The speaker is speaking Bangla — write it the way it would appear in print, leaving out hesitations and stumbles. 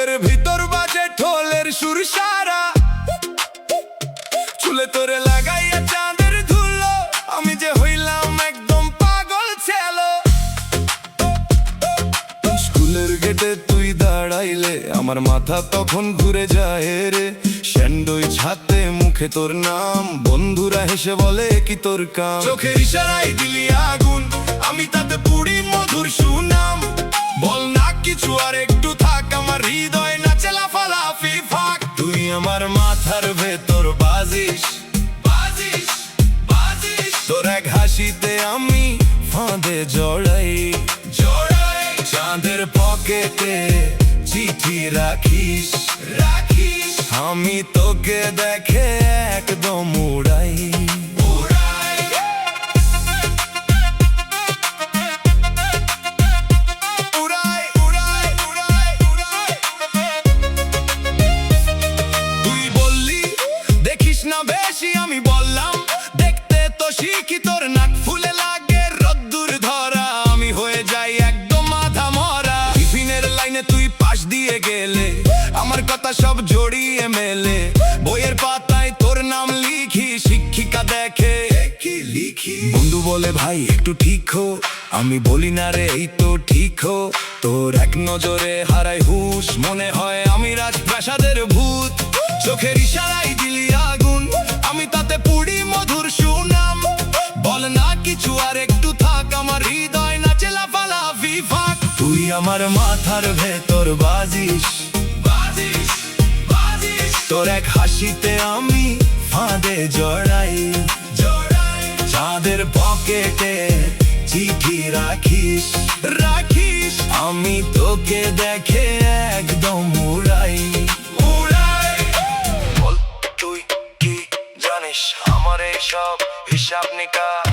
বুকের ভিতর বাজে ঢোলের সুর সারা, চুলে তোরে লাগাইয়া চাঁদের ধুলো, আমি যে হইলাম একদম পাগল ছেলো। স্কুলের গেটে তুই দাঁড়াইলে আমার মাথা তখন ঘুরে যায় রে। স্যান্ডউইচ ছাতে মুখে তোর নাম, বন্ধুরা হেসে বলে কি তোর কাম। চোখের ইশারায় দিলি আগুন, আমি তাতে পুড়ি মধুর সুনাম। বল না কিছু আর একটু থাক, আমার হৃদয় নাচে লাফালাফি ফাঁক। তুই আমার মাথার ভেতর বাজিস, বাজিস, বাজিস। তোর এক হাসিতে আমি ফাঁদে জড়াই, জড়াই। চাঁদের পকেটে চিঠি রাখিস, রাখিস। আমি তোকে দেখে একদম উড়াই, উড়াই। উড়াই, উড়াই, উড়াই, উড়াই। তুই বললি দেখিস না বেশি, আমি বললাম দেখতে তো শিখি। তোর নাক ফুলে লাগে রোদ্দুর ধরা, আমি হয়ে যাই একদম আধা মরা। টিফিনের লাইনে তুই পাশ দিয়ে গেলে আমার কথা সব জড়িয়ে মেলে। বইয়ের পাতায় তোর নাম লিখি, শিক্ষিকা দেখে কি লিখি। বন্ধু বলে ভাই একটু ঠিক হো, আমি বলি না রে এই তো ঠিক হো। তোর এক নজরে হারাই হুঁশ, মনে হয় আমি রাজপ্রাসাদের ভূত। চোখের ইশারায় দিলি আগুন, আমি তাতে পুড়ি মধুর সুনাম। বল না কিছু আর একটু থাক, আমার হৃদয় নাচে লাফালাফি ফাঁক। তুই আমার মাথার ভেতর বাজিস, বাজিস, বাজিস। তোর এক হাসিতে আমি ফাঁদে জড়াই, জড়াই। চাঁদের পকেটে চিঠি রাখিস, রাখিস। আমি তোকে দেখে একদম উড়াই, উড়াই। বল তুই কি জানিস আমার এই সব হিসাব নিকাশ?